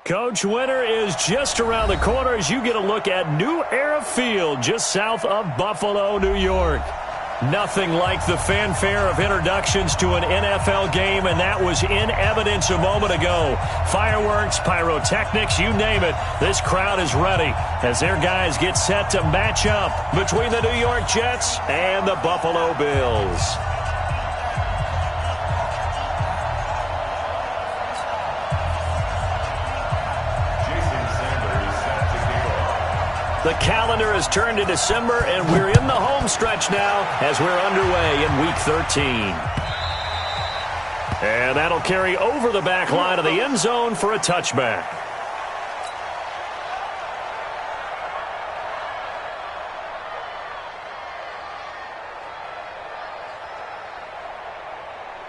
Coach, winter is just around the corner as you get a look at New Era Field just south of Buffalo, New York. Nothing like the fanfare of introductions to an NFL game, and that was in evidence a moment ago. Fireworks, pyrotechnics, you name it. This crowd is ready as their guys get set to match up between the New York Jets and the Buffalo Bills. The calendar has turned to December, and we're in the home stretch now as we're underway in Week 13. And that'll carry over the back line of the end zone for a touchback.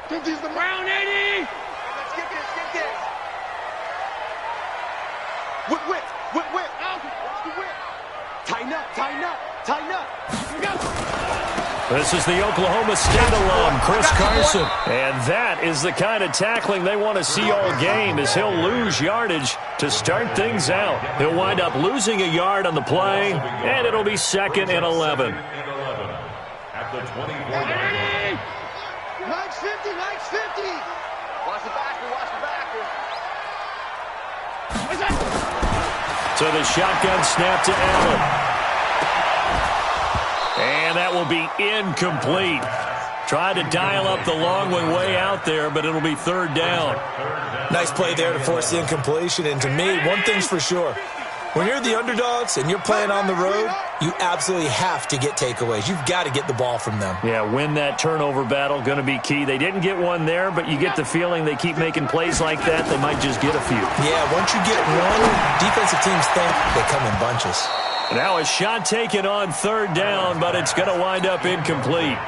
Use the Brown 80! Let's get this, Whip. Watch the whip. Tighten up. This is the Oklahoma State alum, Chris Carson. And that is the kind of tackling they want to see all game, as he'll lose yardage to start things out. He'll wind up losing a yard on the play, and it'll be 2nd and 11. At the 24-yard line. Nice 50. Watch the backer. So the shotgun snap to Allen. And that will be incomplete. Tried to dial up the long one way out there, but it'll be 3rd down. Nice play there to force the incompletion. And to me, one thing's for sure. When you're the underdogs and you're playing on the road, you absolutely have to get takeaways. You've got to get the ball from them. Yeah, win that turnover battle, going to be key. They didn't get one there, but you get the feeling they keep making plays like that, they might just get a few. Yeah, once you get one, defensive teams think they come in bunches. Now a shot taken on 3rd down, but it's going to wind up incomplete.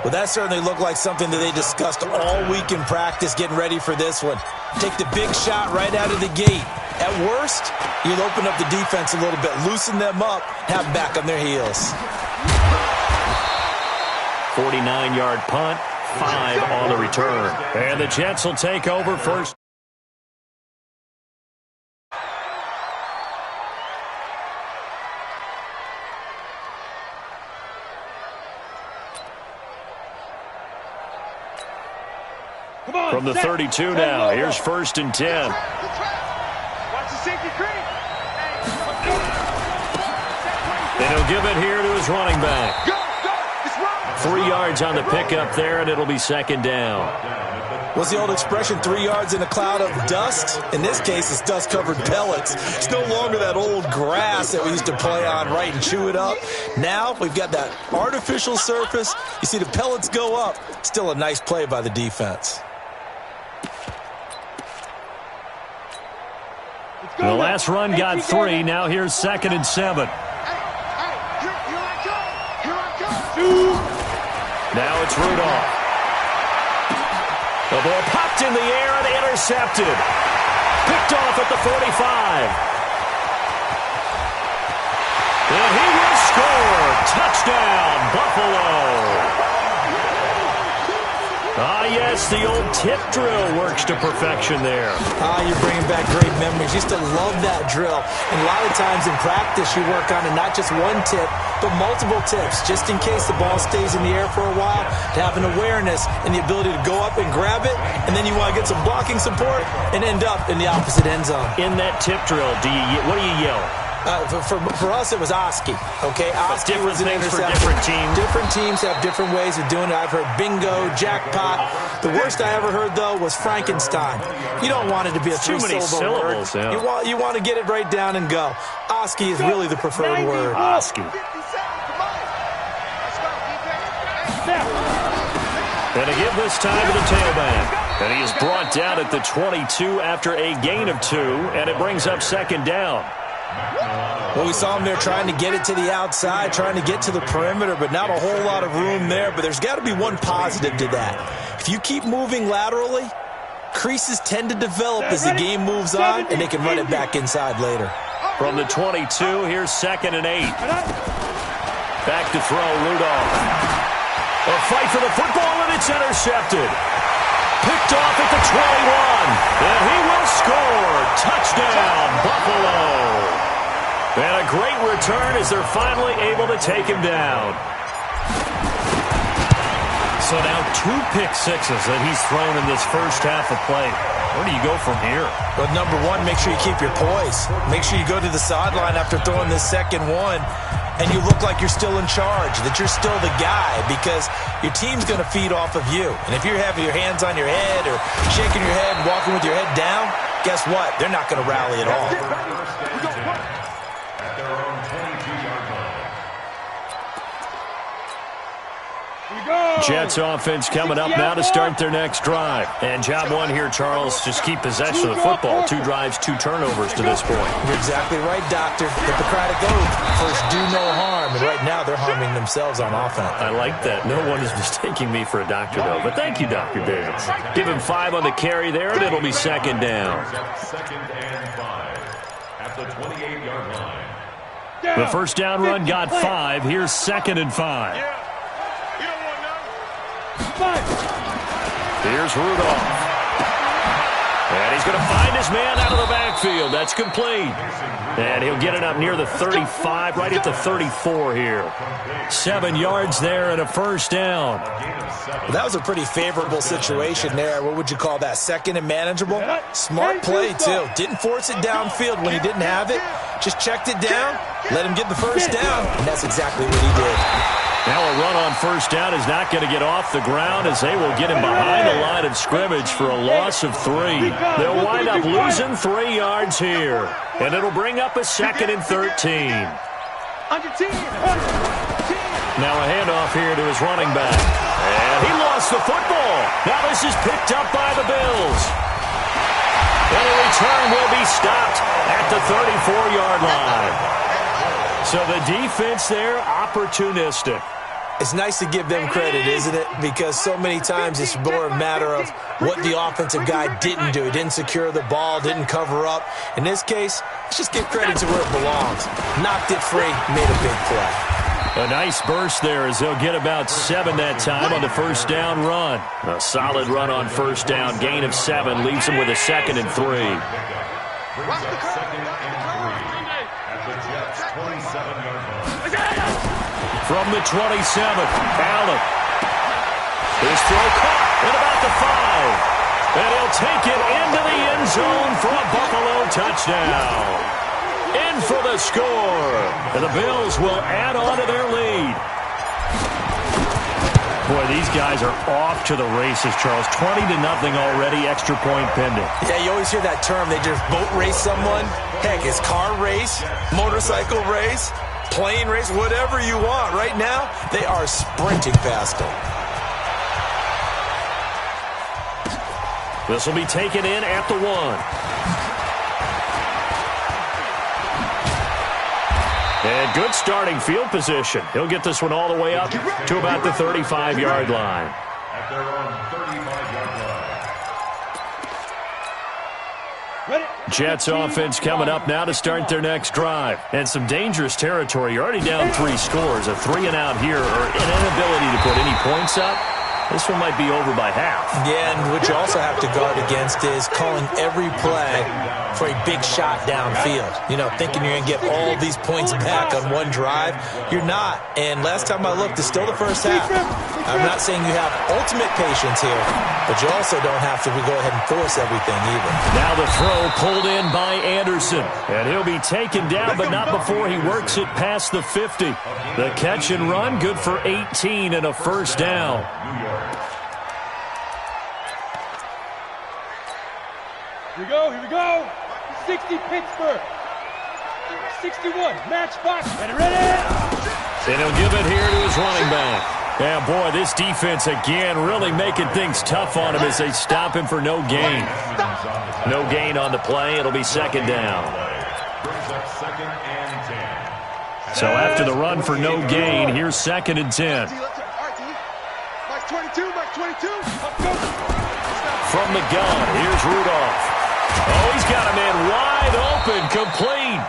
Well, that certainly looked like something that they discussed all week in practice getting ready for this one. Take the big shot right out of the gate. At worst, you'll open up the defense a little bit, loosen them up, have them back on their heels. 49-yard punt, 5 on the return. And the Jets will take over first. From the 32 now, here's 1st and 10. Watch the safety creep. And he'll give it here to his running back. Go. It's run. 3 yards on the pickup there, and it'll be 2nd down. What's the old expression, 3 yards in a cloud of dust? In this case, it's dust-covered pellets. It's no longer that old grass that we used to play on, right, and chew it up. Now we've got that artificial surface. You see the pellets go up. Still a nice play by the defense. The last run got 3. Now here's 2nd and 7. Here I come. Now it's Rudolph. The ball popped in the air and intercepted. Picked off at the 45. And he will score. Touchdown, Buffalo. Yes, the old tip drill works to perfection there. You're bringing back great memories. Used to love that drill. And a lot of times in practice, you work on it, not just one tip, but multiple tips, just in case the ball stays in the air for a while, to have an awareness and the ability to go up and grab it, and then you want to get some blocking support and end up in the opposite end zone. In that tip drill, what do you yell? For us, it was Oski. Okay, Oski was an interceptor. For different teams. Different teams have different ways of doing it. I've heard bingo, jackpot. The worst I ever heard, though, was Frankenstein. You don't want it to be a three-syllable word. Yeah. You want to get it right down and go. Oski is really the preferred word. Oski. And to give this time to the tailback. And he is brought down at the 22 after a gain of 2, and it brings up 2nd down. Well, we saw him there trying to get it to the outside, trying to get to the perimeter, but not a whole lot of room there. But there's got to be one positive to that. If you keep moving laterally, creases tend to develop as the game moves on, and they can run it back inside later. From the 22, here's 2nd and 8. Back to throw, Rudolph. A fight for the football, and it's intercepted. picked off at the 21. And he will score. Touchdown, Buffalo. And a great return as they're finally able to take him down. So now 2 pick sixes that he's thrown in this first half of play. Where do you go from here? Well, number one, make sure you keep your poise. Make sure you go to the sideline after throwing this second one, and you look like you're still in charge, that you're still the guy, because your team's going to feed off of you. And if you're having your hands on your head or shaking your head, walking with your head down, guess what? They're not going to rally at all. Jets offense coming up now to start their next drive. And job one here, Charles, just keep possession of the football. 2 drives, 2 turnovers to this point. You're exactly right, Doctor. Hippocratic oath. First, do no harm. And right now, they're harming themselves on offense. I like that. No one is mistaking me for a doctor, though. But thank you, Dr. Davis. Give him 5 on the carry there, and it'll be second down. Second and 5 at the 28-yard line. The first down run got 5. Here's second and 5. Here's Rudolph. And he's going to find his man out of the backfield. That's complete. And he'll get it up near the 35, right at the 34 here. 7 yards there and a first down. Well, that was a pretty favorable situation there. What would you call that? Second and manageable? Smart play, too. Didn't force it downfield when he didn't have it. Just checked it down, let him get the first down, and that's exactly what he did. Now a run on first down is not going to get off the ground as they will get him behind the line of scrimmage for a loss of 3. They'll wind up losing 3 yards here. And it'll bring up a second and 13. Now a handoff here to his running back. And he lost the football. Now this is picked up by the Bills. And a return will be stopped at the 34-yard line. So the defense there, opportunistic. It's nice to give them credit, isn't it? Because so many times it's more a matter of what the offensive guy didn't do. He didn't secure the ball, didn't cover up. In this case, let's just give credit to where it belongs. Knocked it free, made a big play. A nice burst there as they'll get about 7 that time on the first down run. A solid run on first down. Gain of 7 leaves them with a second and 3. From the 27th, Allen. His throw caught at about the 5. And he'll take it into the end zone for a Buffalo touchdown. In for the score. And the Bills will add on to their lead. Boy, these guys are off to the races, Charles. 20-0 already, extra point pending. Yeah, you always hear that term. They just boat race someone. Heck, it's car race, motorcycle race, plane race, whatever you want. Right now, they are sprinting past them. This will be taken in at the 1. And good starting field position. He'll get this one all the way up to about the 35-yard line. At their own 35-yard line. Jets offense coming up now to start their next drive. And some dangerous territory. You're already down 3 scores. A 3-and-out here, or an inability to put any points up. This one might be over by half. Yeah, and what you also have to guard against is calling every play for a big shot downfield. You know, thinking you're going to get all these points back on one drive. You're not. And last time I looked, it's still the first half. I'm not saying you have ultimate patience here, but you also don't have to go ahead and force everything either. Now the throw pulled in by Anderson. And he'll be taken down, but not before he works it past the 50. The catch and run, good for 18 and a first down. Here we go. 60 Pittsburgh. 61, Matchbox. Ready. And he'll give it here to his running back. Yeah, boy, this defense again really making things tough on him as they stop him for no gain. No gain on the play. It'll be second down. So after the run for no gain, here's second and 10. Mike 22. From the gun, here's Rudolph. Oh, he's got a man wide open, complete.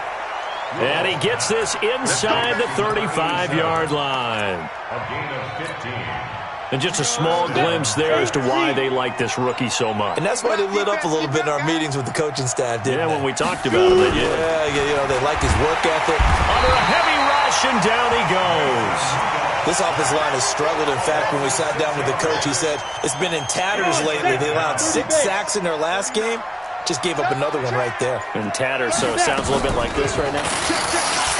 And he gets this inside the 35-yard line. A gain of 15. And just a small glimpse there as to why they like this rookie so much. And that's why they lit up a little bit in our meetings with the coaching staff, didn't they? Yeah, when we talked about him, they did. Yeah, they like his work ethic. Under a heavy rush, and down he goes. This offensive line has struggled. In fact, when we sat down with the coach, he said it's been in tatters lately. They allowed 6 sacks in their last game. Just gave up another one right there. In tatters, so it sounds a little bit like this right now.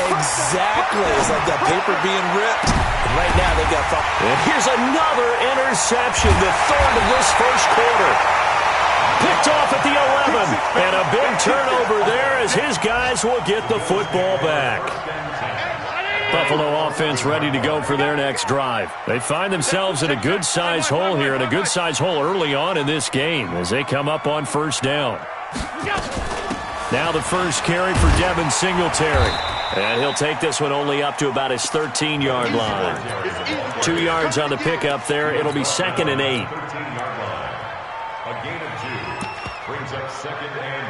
Exactly. It's like that paper being ripped. And right now they've got... And here's another interception, the third of this first quarter. Picked off at the 11. And a big turnover there as his guys will get the football back. Buffalo offense ready to go for their next drive. They find themselves in a good-sized hole here, and a good-sized hole early on in this game as they come up on first down. Now the first carry for Devin Singletary. And he'll take this one only up to about his 13-yard line. 2 yards on the pickup there. It'll be 2nd and 8. A gain of 2 brings up 2nd and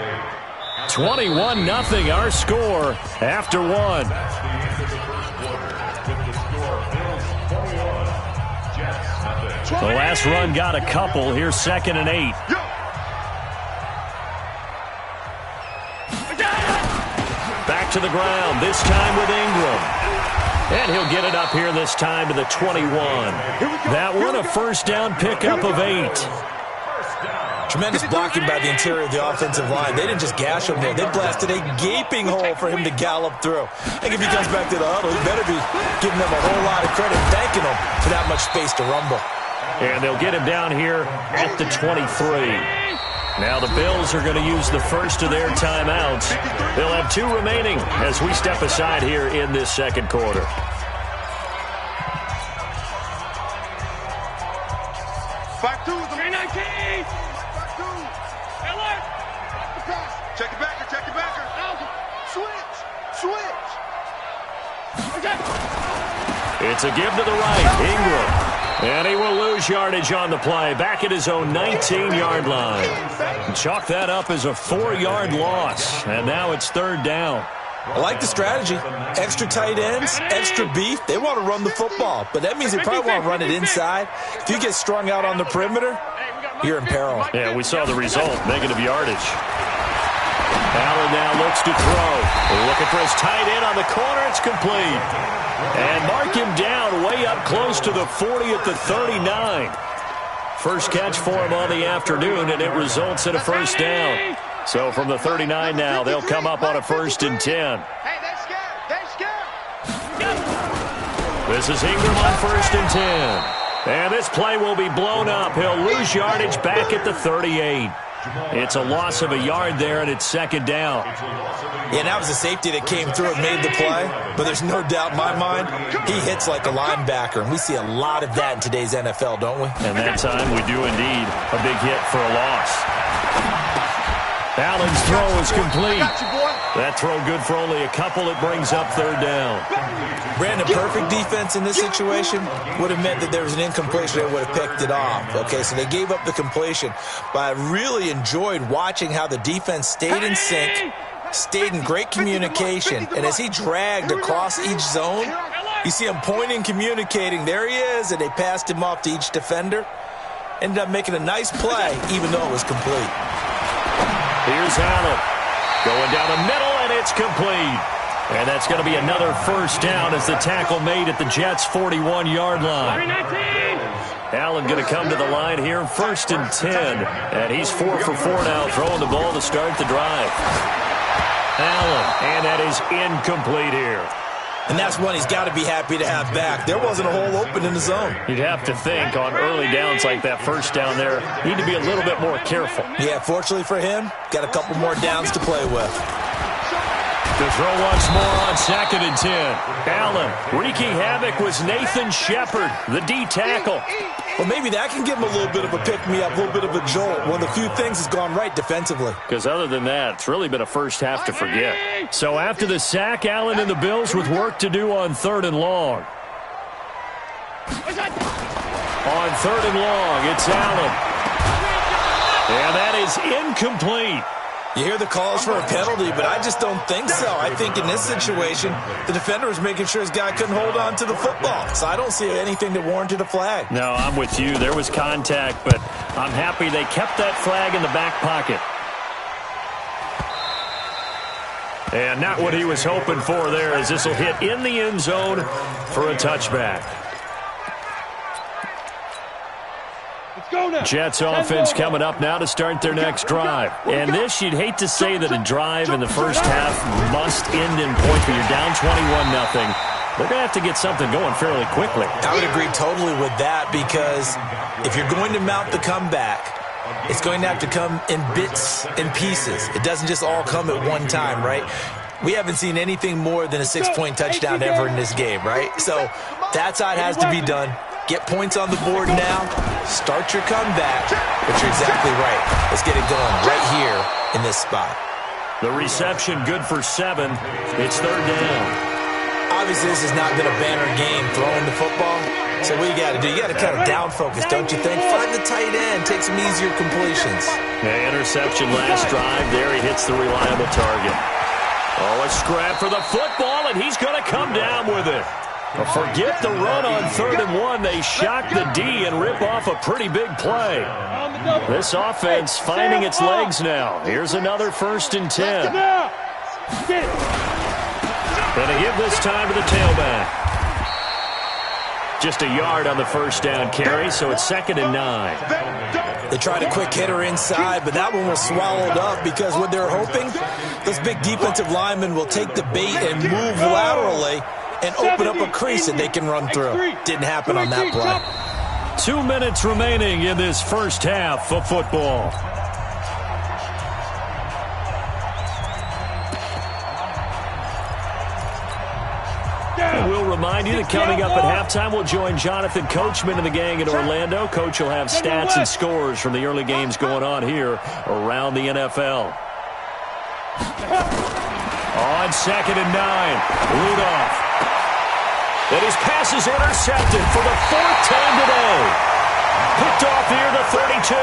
8. 21-0 our score after 1. That's the end of the first quarter with the score Bills 21, Jets 0. The last run got a couple. Here's 2nd and 8. Back to the ground, this time with Ingram. And he'll get it up here this time to the 21. That one a first down pickup of 8. Tremendous blocking by the interior of the offensive line. They didn't just gash him there. They blasted a gaping hole for him to gallop through. I think if he comes back to the huddle, he better be giving them a whole lot of credit, thanking them for that much space to rumble. And they'll get him down here at the 23. Now the Bills are going to use the first of their timeouts. They'll have 2 remaining as we step aside here in this second quarter. Back to the 19. Check it back, check it back. Switch. It's a give to the right, Ingram. And he will lose yardage on the play, back at his own 19-yard line. Chalk that up as a 4-yard loss, and now it's 3rd down. I like the strategy. Extra tight ends, extra beef. They want to run the football, but that means they probably want to run it inside. If you get strung out on the perimeter, you're in peril. Yeah, we saw the result, negative yardage. Allen now looks to throw. Looking for his tight end on the corner. It's complete. And mark him down way up close to the 40 at the 39. First catch for him on the afternoon, and it results in a first down. So from the 39 now, they'll come up on a 1st and 10. Hey, they're scared. This is Ingram on 1st and 10. And this play will be blown up. He'll lose yardage back at the 38. It's a loss of a yard there, and it's 2nd down. Yeah, that was a safety that came through and made the play. But there's no doubt in my mind, he hits like a linebacker. And we see a lot of that in today's NFL, don't we? And that time we do indeed. A big hit for a loss. Allen's throw is complete. That throw good for only a couple. It brings up 3rd down. Brandon, perfect defense in this situation would have meant that there was an incompletion. They would have picked it off. Okay, so they gave up the completion. But I really enjoyed watching how the defense stayed in sync, stayed in great communication. And as he dragged across each zone, you see him pointing, communicating. There he is, and they passed him off to each defender. Ended up making a nice play, even though it was complete. Here's Allen. Going down the middle, and it's complete. And that's going to be another first down as the tackle made at the Jets' 41-yard line. Allen going to come to the line here, 1st and 10. And he's 4 for 4 now, throwing the ball to start the drive. Allen, and that is incomplete here. And that's one he's got to be happy to have back. There wasn't a hole open in the zone. You'd have to think on early downs like that first down there, need to be a little bit more careful. Yeah, fortunately for him, got a couple more downs to play with. To throw once more on 2nd and 10. Allen wreaking havoc was Nathan Shepard, the D tackle. Well, maybe that can give him a little bit of a pick-me-up, a little bit of a jolt. One of the few things has gone right defensively. Because other than that, it's really been a first half to forget. So after the sack, Allen and the Bills with work to do on 3rd and long. On 3rd and long, it's Allen. And that is incomplete. You hear the calls for a penalty, but I just don't think so. I think in this situation, the defender was making sure his guy couldn't hold on to the football. So I don't see anything that warranted a flag. No, I'm with you. There was contact, but I'm happy they kept that flag in the back pocket. And not what he was hoping for there, as this will hit in the end zone for a touchback. Jets offense coming up now to start their next drive. And this, you'd hate to say that a drive in the first half must end in points, but you're down 21-0. They're going to have to get something going fairly quickly. I would agree totally with that, because if you're going to mount the comeback, it's going to have to come in bits and pieces. It doesn't just all come at one time, right? We haven't seen anything more than a 6-point touchdown ever in this game, right? So that's how it has to be done. Get points on the board now. Start your comeback. But you're exactly right. Let's get it going right here in this spot. The reception good for 7. It's third down. Obviously, this has not been a banner game throwing the football. So what you got to do? You got to kind of down focus, don't you think? Find the tight end. Take some easier completions. Yeah, interception last drive. There he hits the reliable target. Oh, a scrap for the football, and he's going to come down with it. Forget the run on 3rd and 1. They shock the D and rip off a pretty big play. This offense finding its legs now. Here's another 1st and 10. Going to give this time to the tailback. Just a yard on the first down carry, so it's 2nd and 9. They tried a quick hitter inside, but that one was swallowed up because what they're hoping, those big defensive linemen will take the bait and move laterally and open up a crease that they can run through. Didn't happen on that play. 2 minutes remaining in this first half of football. And we'll remind you that coming up at halftime, we'll join Jonathan Coachman and the gang in Orlando. Coach will have stats and scores from the early games going on here around the NFL. On 2nd and 9, Rudolph. And his pass is intercepted for the 4th time today. Picked off near the 32.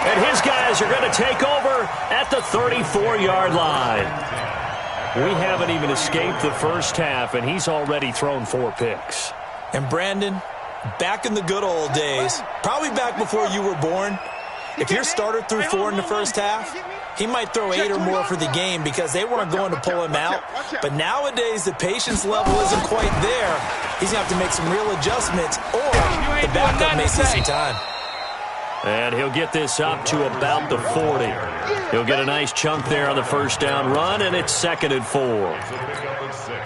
And his guys are going to take over at the 34-yard line. We haven't even escaped the first half, and he's already thrown 4 picks. And Brandon, back in the good old days, probably back before you were born, if your starter threw 4 in the first half, he might throw 8 or more for the game because they weren't going to pull him out. But nowadays, the patience level isn't quite there. He's going to have to make some real adjustments, or the backup may see some time. And he'll get this up to about the 40. He'll get a nice chunk there on the first down run, and it's 2nd and 4.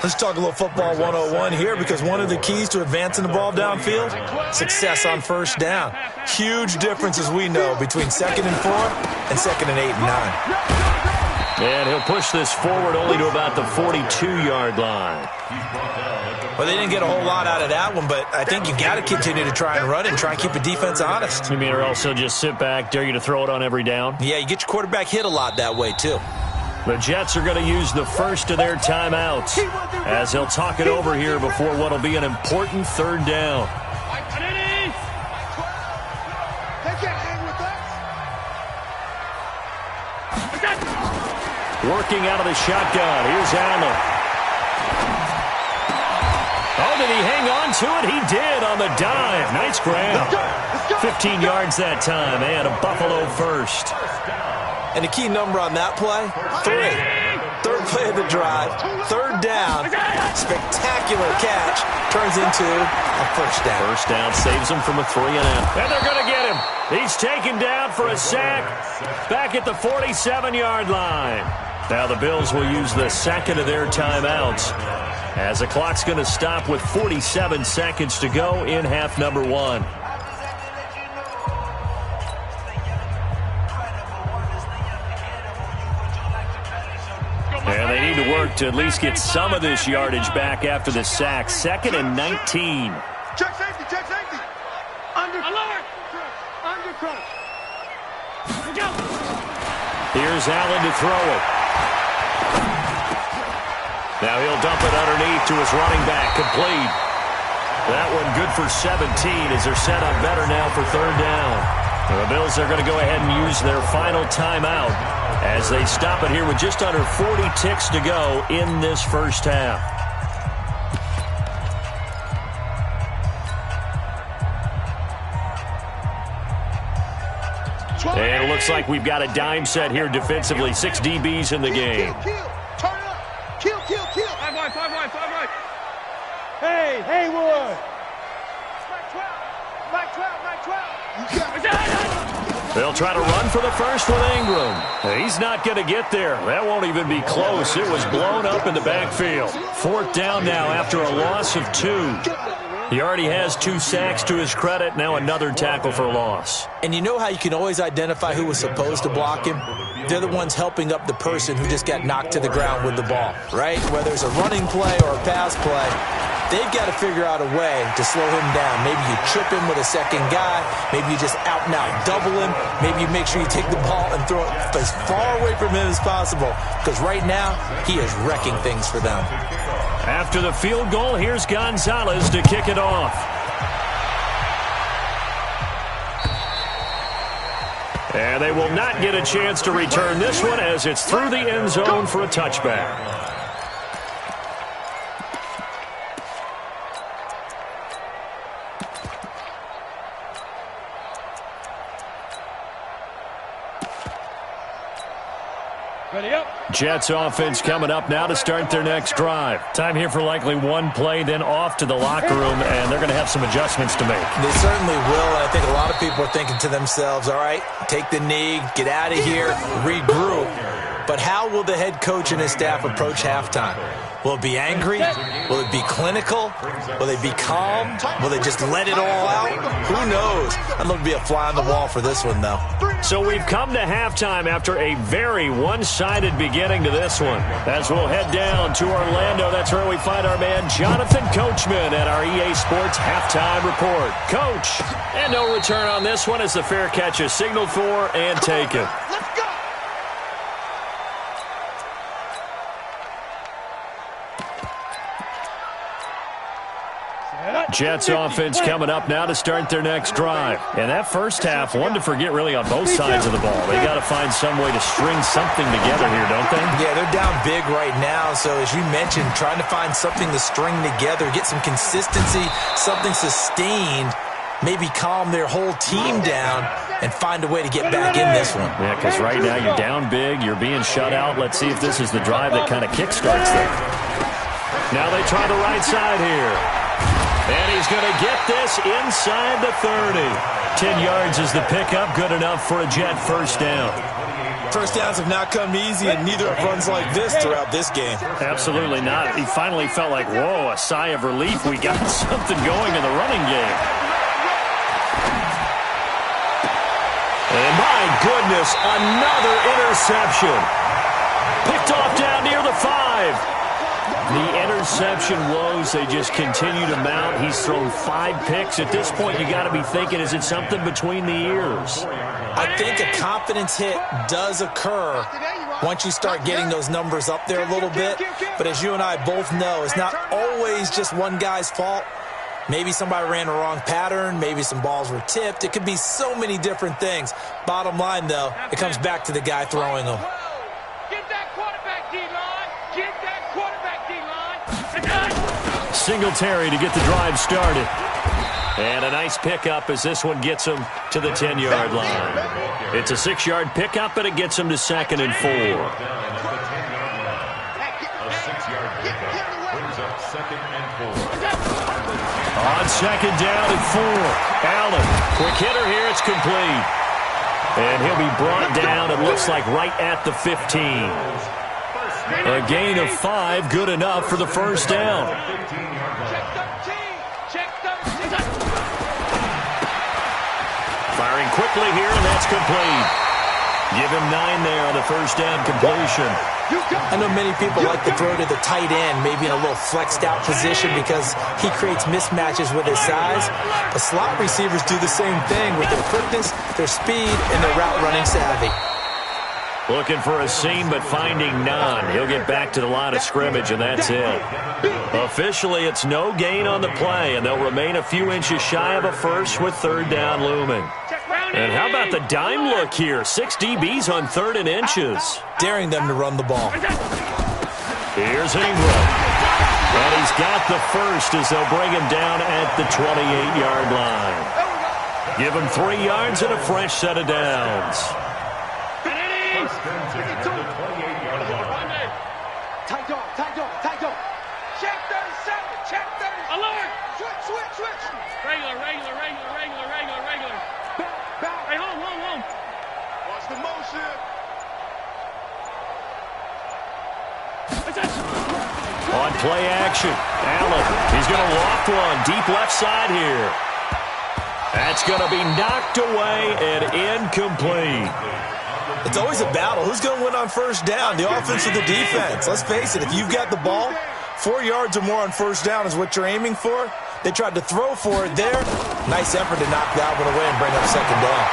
Let's talk a little football 101 here, because one of the keys to advancing the ball downfield, success on first down. Huge difference, as we know, between 2nd and 4 and 2nd and 8 and 9. And he'll push this forward only to about the 42-yard line. Well, they didn't get a whole lot out of that one, but I think you got to continue to try and run and try and keep the defense honest. You mean, or also just sit back, dare you to throw it on every down? Yeah, you get your quarterback hit a lot that way, too. The Jets are going to use the first of their timeouts as they'll talk it over here before what will be an important 3rd down. Working out of the shotgun. Here's Allen. Oh, did he hang on to it? He did on the dive. Nice grab. 15 yards that time, and a Buffalo first. And the key number on that play, 3. 3rd play of the drive, 3rd down, spectacular catch, turns into a first down. First down saves him from a 3-and-out. And they're going to get him. He's taken down for a sack back at the 47-yard line. Now the Bills will use the 2nd of their timeouts as the clock's going to stop with 47 seconds to go in half number 1. And they need to work to at least get some of this yardage back after the sack. 2nd and 19. Check safety, check safety. Under crunch. Here's Allen to throw it. Now he'll dump it underneath to his running back, complete. That one good for 17 as they're set up better now for 3rd down. The Bills are going to go ahead and use their final timeout as they stop it here with just under 40 ticks to go in this first half. And it looks like we've got a dime set here defensively. 6 DBs in the game. Kill. Turn it up. Kill. 5 wide. Hey, Haywood. They'll try to run for the first with Ingram. He's not going to get there. That won't even be close. It was blown up in the backfield. 4th down now after a loss of 2. He already has 2 sacks to his credit. Now another tackle for loss. And you know how you can always identify who was supposed to block him? They're the ones helping up the person who just got knocked to the ground with the ball, right? Whether it's a running play or a pass play, they've got to figure out a way to slow him down. Maybe you trip him with a second guy. Maybe you just out and out double him. Maybe you make sure you take the ball and throw it as far away from him as possible. Because right now, he is wrecking things for them. After the field goal, here's Gonzalez to kick it off. And they will not get a chance to return this one as it's through the end zone for a touchback. Jets offense coming up now to start their next drive. Time here for likely one play, then off to the locker room, and they're going to have some adjustments to make. They certainly will, and I think a lot of people are thinking to themselves, all right, take the knee, get out of here, regroup. But how will the head coach and his staff approach halftime? Will it be angry? Will it be clinical? Will they be calm? Will they just let it all out? Who knows? I'd love to be a fly on the wall for this one, though. So we've come to halftime after a very one-sided beginning to this one. As we'll head down to Orlando, that's where we find our man Jonathan Coachman at our EA Sports Halftime Report. Coach, and no return on this one as the fair catch is signaled for and taken. Let's go. Jets offense coming up now to start their next drive. And that first half, one to forget really on both sides of the ball. They got to find some way to string something together here, don't they? Yeah, they're down big right now. So as you mentioned, trying to find something to string together, get some consistency, something sustained, maybe calm their whole team down and find a way to get back in this one. Yeah, because right now you're down big, you're being shut out. Let's see if this is the drive that kind of kickstarts them. Now they try the right side here. And he's going to get this inside the 30. 10 yards is the pickup, good enough for a Jet first down. First downs have not come easy, and neither have runs like this throughout this game. Absolutely not. He finally felt like, whoa, a sigh of relief. We got something going in the running game. And my goodness, another interception. Picked off down near the 5. The interception woes, they just continue to mount. He's thrown 5 picks. At this point, you got to be thinking, is it something between the ears? I think a confidence hit does occur once you start getting those numbers up there a little bit. But as you and I both know, it's not always just one guy's fault. Maybe somebody ran a wrong pattern. Maybe some balls were tipped. It could be so many different things. Bottom line, though, it comes back to the guy throwing them. Get that quarterback, D-line. Get that quarterback, D-line. Singletary to get the drive started. And a nice pickup as this one gets him to the 10-yard line. It's a 6-yard pickup, but it gets him to 2nd and 4. A 6-yard pickup brings up 2nd and 4. On 2nd down and 4. Allen, quick hitter here, it's complete. And he'll be brought down, it looks like right at the 15. A gain of 5, good enough for the first down. Firing quickly here, and that's complete. Give him 9 there on the first down completion. I know many people like to throw to the tight end, maybe in a little flexed out position because he creates mismatches with his size. But slot receivers do the same thing with their quickness, their speed, and their route running savvy. Looking for a seam, but finding none. He'll get back to the line of scrimmage, and that's it. Officially, it's no gain on the play, and they'll remain a few inches shy of a first with 3rd down looming. Check round And how about the dime look here? 6 DBs on 3rd and inches. Daring them to run the ball. Here's Ingram. And he's got the first as they'll bring him down at the 28-yard line. Give him 3 yards and a fresh set of downs. Tight dog. Check 37. Check 30. Alert. Switch. Regular. Back. Hey, home. Watch the motion. On play action, Allen. He's going to loft one deep left side here. That's going to be knocked away and incomplete. It's always a battle. Who's going to win on first down, the offense or the defense? Let's face it, if you've got the ball, 4 yards or more on first down is what you're aiming for. They tried to throw for it there. Nice effort to knock that one away and bring up second down.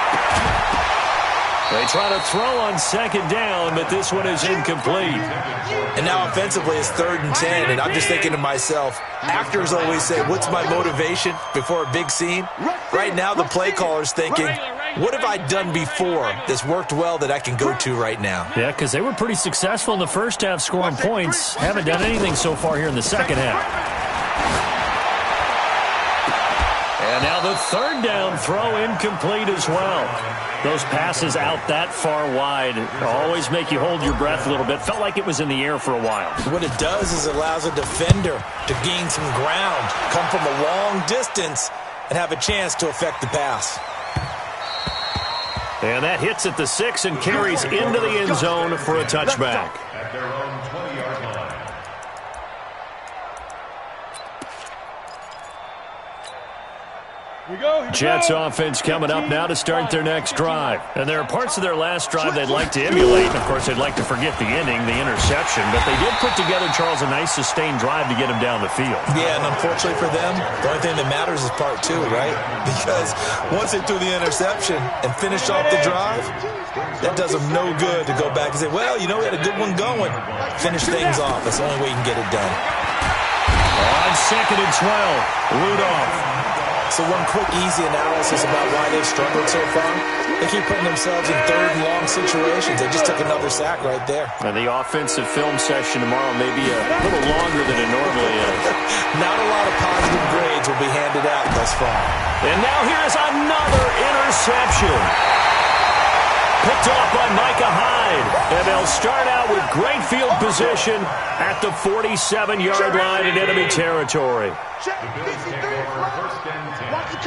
They try to throw on second down, but this one is incomplete. And now offensively it's 3rd and 10, and I'm just thinking to myself, actors always say, what's my motivation before a big scene? Right now the play caller's thinking, what have I done before that's worked well that I can go to right now? Yeah, because they were pretty successful in the first half scoring points. Haven't done anything so far here in the second half. And now the 3rd down throw incomplete as well. Those passes out that far wide always make you hold your breath a little bit. Felt like it was in the air for a while. What it does is it allows a defender to gain some ground, come from a long distance, and have a chance to affect the pass. And that hits at the 6 and carries into the end zone for a touchback. At their own 20-yard line. Jets offense coming up now to start their next drive. And there are parts of their last drive they'd like to emulate. Of course, they'd like to forget the ending, the interception. But they did put together, Charles, a nice sustained drive to get him down the field. Yeah, and unfortunately for them, the only thing that matters is part 2, right? Because once they threw the interception and finished off the drive, that does them no good to go back and say, well, you know, we had a good one going. Finish things off. That's the only way you can get it done. On 2nd and 12, Rudolph. So one quick, easy analysis about why they've struggled so far. They keep putting themselves in 3rd and long situations. They just took another sack right there. And the offensive film session tomorrow may be a little longer than it normally is. Not a lot of positive grades will be handed out thus far. And now here's another interception. Picked off by Micah Hyde. And they'll start out with great field position at the 47-yard line in enemy territory. The Bills take over 1st and 10 at the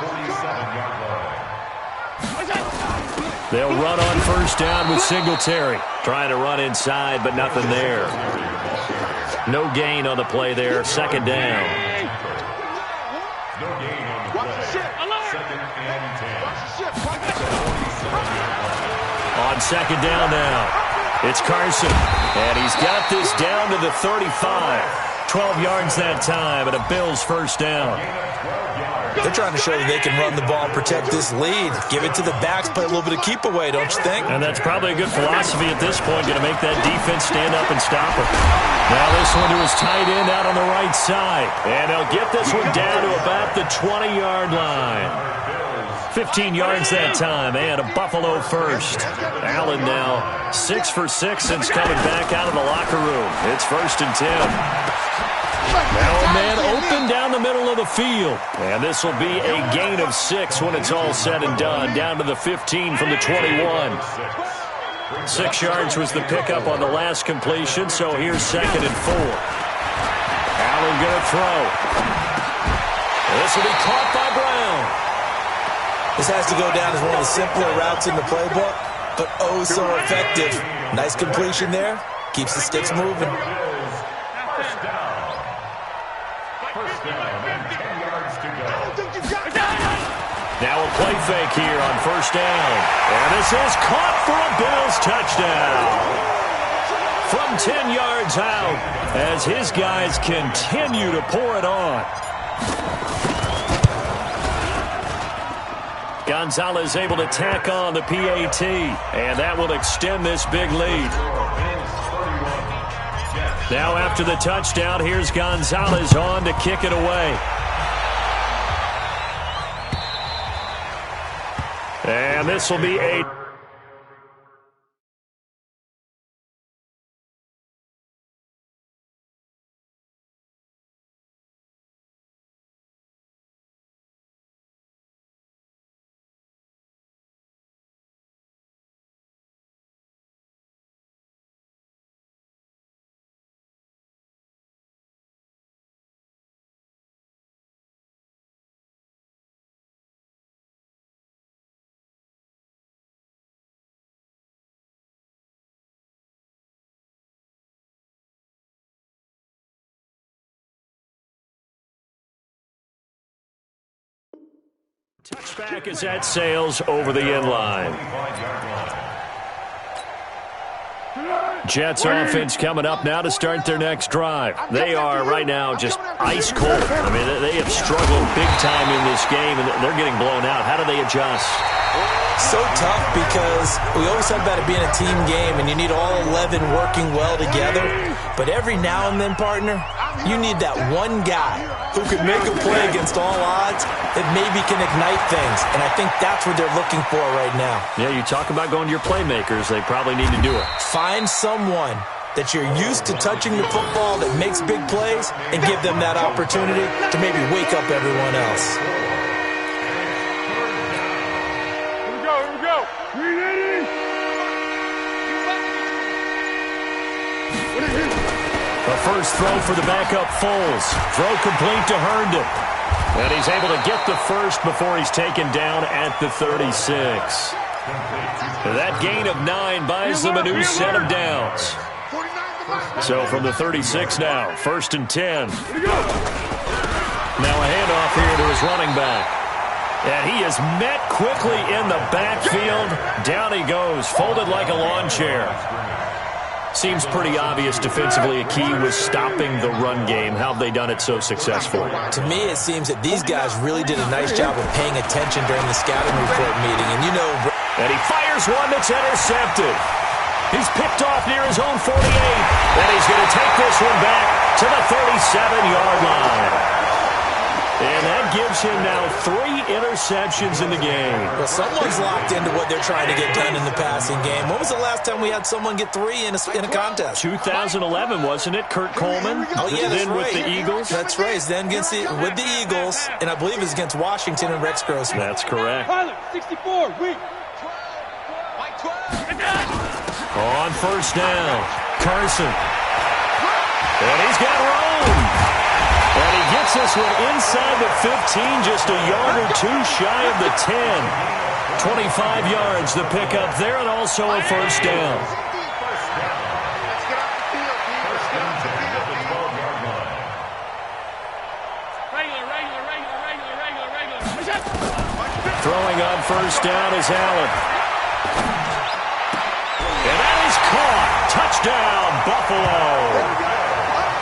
47-yard line. They'll run on first down with Singletary. Trying to run inside, but nothing there. No gain on the play there. 2nd down. No gain on the play. 2nd and 10. On 2nd down now, it's Carson. And he's got this down to the 35. 12 yards that time, and a Bills first down. They're trying to show that they can run the ball and protect this lead. Give it to the backs, play a little bit of keep away, don't you think? And that's probably a good philosophy at this point, going to make that defense stand up and stop it. Now this one to his tight end out on the right side. And they'll get this one down to about the 20-yard line. 15 yards that time, and a Buffalo first. Allen now 6 for 6 since coming back out of the locker room. It's 1st and 10. Now a man open down the middle of the field. And this will be a gain of 6 when it's all said and done. Down to the 15 from the 21. 6 yards was the pickup on the last completion, so here's 2nd and 4. Allen going to throw. This will be caught by Brown. This has to go down as one of the simpler routes in the playbook, but oh so effective. Nice completion there. Keeps the sticks moving. First down and 10 yards to go. Now a play fake here on first down. And this is caught for a Bills touchdown. From 10 yards out as his guys continue to pour it on. Gonzalez able to tack on the PAT, and that will extend this big lead. Now after the touchdown, here's Gonzalez on to kick it away. And this will be a touchback as that sails over the end line. Jets offense coming up now to start their next drive. They are right now just ice cold. I mean, they have struggled big time in this game, and they're getting blown out. How do they adjust? So tough because we always talk about it being a team game, and you need all 11 working well together. But every now and then, partner, you need that one guy who could make a play against all odds that maybe can ignite things. And I think that's what they're looking for right now. Yeah, you talk about going to your playmakers. They probably need to do it. Find someone that you're used to touching the football that makes big plays and give them that opportunity to maybe wake up everyone else. The first throw for the backup Foles. Throw complete to Herndon. And he's able to get the first before he's taken down at the 36. That gain of 9 buys them a new set of downs. So from the 36 now, 1st and 10. Now a handoff here to his running back. And he is met quickly in the backfield. Down he goes, folded like a lawn chair. Seems pretty obvious defensively a key was stopping the run game. How have they done it so successfully? To me, it seems that these guys really did a nice job of paying attention during the scouting report meeting. And you know... And he fires one that's intercepted. He's picked off near his own 48. And he's going to take this one back to the 37-yard line. And that gives him now 3 interceptions in the game. Well, someone's locked into what they're trying to get done in the passing game. When was the last time we had someone get 3 in a contest? 2011, wasn't it? Kurt Coleman? Oh, yeah, that's then right. With the Eagles? That's right. Then with the Eagles, and I believe it's against Washington and Rex Grossman. That's correct. 64, weak. On first down, Carson. And he's got room. And he gets this one inside the 15, just a yard or 2 shy of the 10. 25 yards the pickup there, and also a first down. Throwing on first down is Allen. And that is caught. Touchdown, Buffalo.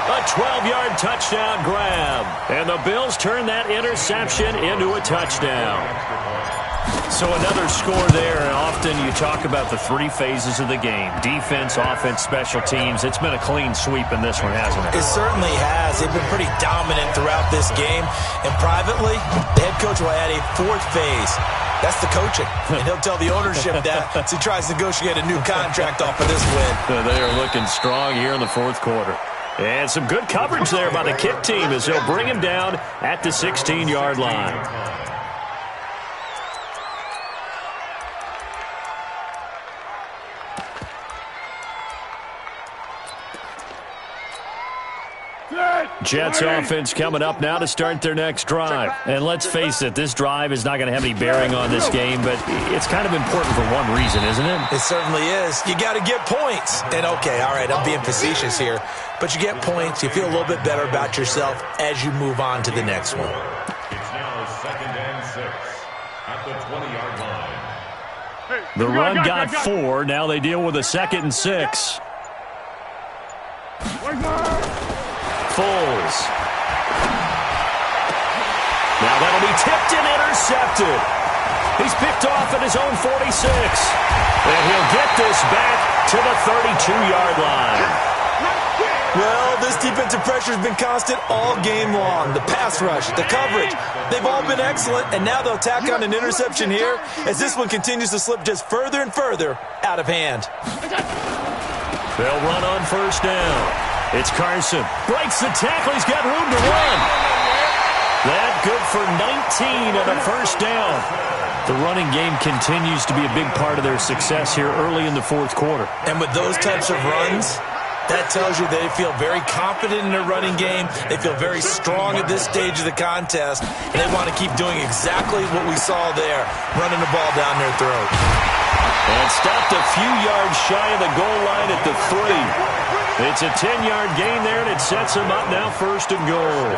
A 12-yard touchdown grab. And the Bills turn that interception into a touchdown. So another score there, and often you talk about the 3 phases of the game. Defense, offense, special teams. It's been a clean sweep in this one, hasn't it? It certainly has. They've been pretty dominant throughout this game. And privately, the head coach will add a 4th phase. That's the coaching. And he'll tell the ownership that as he tries to negotiate a new contract off of this win. They are looking strong here in the 4th quarter. And some good coverage there by the kick team as they'll bring him down at the 16-yard line. Jets offense coming up now to start their next drive. And let's face it, this drive is not going to have any bearing on this game, but it's kind of important for one reason, isn't it? It certainly is. You got to get points. And okay, all right, I'm being facetious here, but you get points, you feel a little bit better about yourself as you move on to the next one. It's now 2nd and 6 at the 20-yard line. The run got 4. Now they deal with a 2nd and 6. Foles. Now that'll be tipped and intercepted. He's picked off at his own 46. And he'll get this back to the 32-yard line. Well, this defensive pressure has been constant all game long. The pass rush, the coverage, they've all been excellent, and now they'll tack on an interception here as this one continues to slip just further and further out of hand. They'll run on first down. It's Carson. Breaks the tackle. He's got room to run. That good for 19 and a first down. The running game continues to be a big part of their success here early in the fourth quarter. And with those types of runs, that tells you they feel very confident in their running game. They feel very strong at this stage of the contest, and they want to keep doing exactly what we saw there, running the ball down their throat. And stopped a few yards shy of the goal line at the 3. It's a 10-yard gain there, and it sets them up now first and goal.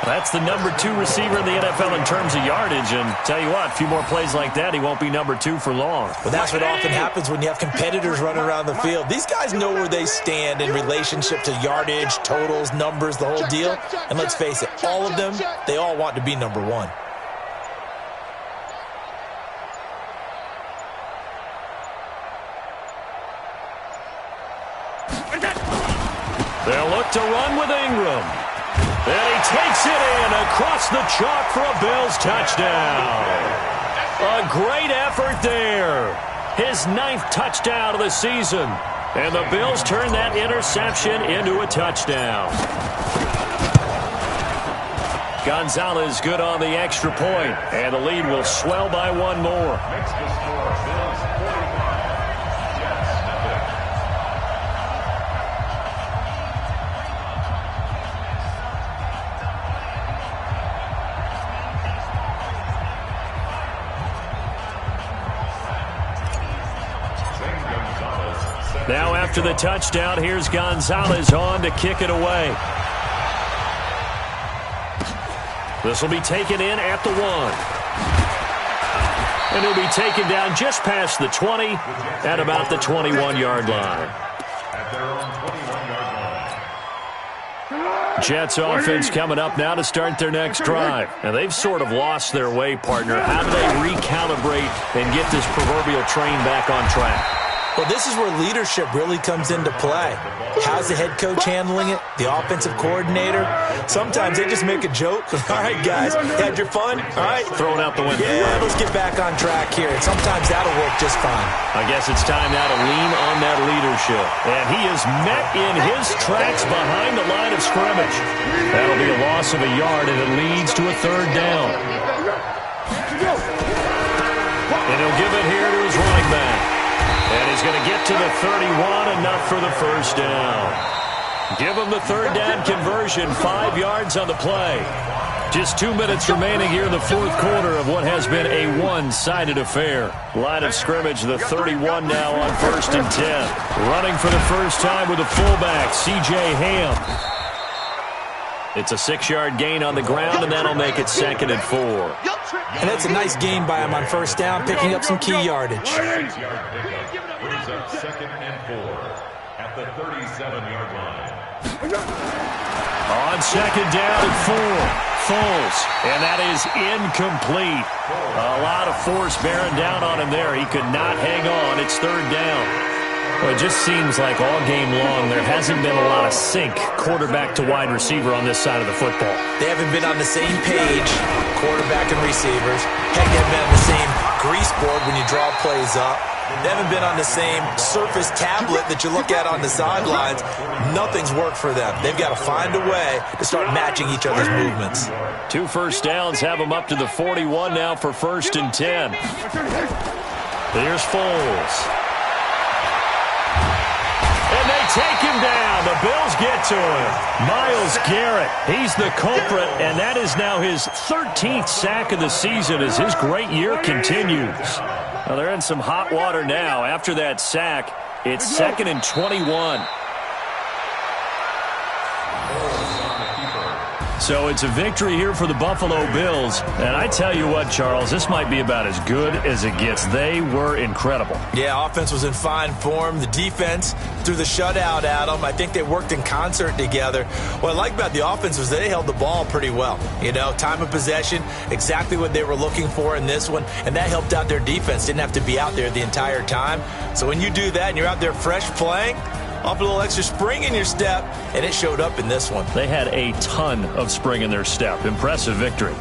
That's the number 2 receiver in the NFL in terms of yardage, and tell you what, a few more plays like that, he won't be number 2 for long. But that's what often happens when you have competitors running around the field. These guys know where they stand in relationship to yardage, totals, numbers, the whole deal. And let's face it, all of them, they all want to be number 1. They'll look to run with Ingram. And he takes it in across the chalk for a Bills touchdown. A great effort there. His 9th touchdown of the season. And the Bills turn that interception into a touchdown. Gonzalez good on the extra point, and the lead will swell by one more. Makes the score Bills 45, Jets nothing. Now after the touchdown, here's Gonzalez on to kick it away. This will be taken in at the 1. And he'll be taken down just past the 20 at about the 21-yard line. At their own 21-yard line. Jets offense coming up now to start their next drive. And they've sort of lost their way, partner. How do they recalibrate and get this proverbial train back on track? Well, this is where leadership really comes into play. How's the head coach handling it? The offensive coordinator? Sometimes they just make a joke. All right, guys, had your fun? All right. Throw it out the window. Yeah, let's get back on track here. And sometimes that'll work just fine. I guess it's time now to lean on that leadership. And he is met in his tracks behind the line of scrimmage. That'll be a loss of a yard, and it leads to a third down. And he'll give it here to his running back. And he's going to get to the 31, enough for the first down. Give him the third down conversion, 5 yards on the play. Just 2 minutes remaining here in the fourth quarter of what has been a one-sided affair. Line of scrimmage, the 31 now on first and 10. Running for the first time with the fullback, C.J. Ham. It's a 6-yard gain on the ground, and that'll make it 2nd and 4. And that's a nice gain by him on first down, picking up some key yardage. 6-yard pickup brings up 2nd and 4 at the 37-yard line. On second down and 4, Foles, and that is incomplete. A lot of force bearing down on him there. He could not hang on. It's third down. Well, it just seems like all game long there hasn't been a lot of sync quarterback to wide receiver on this side of the football. They haven't been on the same page, quarterback and receivers. Heck, they haven't been on the same grease board when you draw plays up. They haven't been on the same surface tablet that you look at on the sidelines. Nothing's worked for them. They've got to find a way to start matching each other's movements. 2 first downs have them up to the 41 now for first and 10. Here's Foles. And they take him down. The Bills get to him. Myles Garrett, he's the culprit, and that is now his 13th sack of the season as his great year continues. Well, they're in some hot water now. After that sack, it's 2nd and 21. So it's a victory here for the Buffalo Bills. And I tell you what, Charles, this might be about as good as it gets. They were incredible. Yeah, offense was in fine form. The defense threw the shutout at them. I think they worked in concert together. What I like about the offense was they held the ball pretty well. You know, time of possession, exactly what they were looking for in this one. And that helped out their defense. Didn't have to be out there the entire time. So when you do that and you're out there fresh playing, Off a little extra spring in your step, and it showed up in this one. They had a ton of spring in their step. Impressive victory.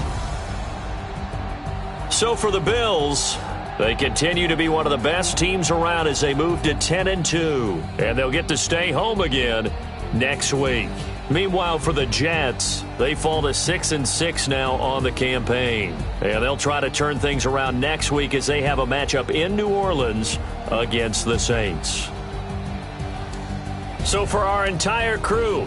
So for the Bills, they continue to be one of the best teams around as they move to 10-2, and they'll get to stay home again next week. Meanwhile, for the Jets, they fall to 6-6 now on the campaign. And they'll try to turn things around next week as they have a matchup in New Orleans against the Saints. So for our entire crew,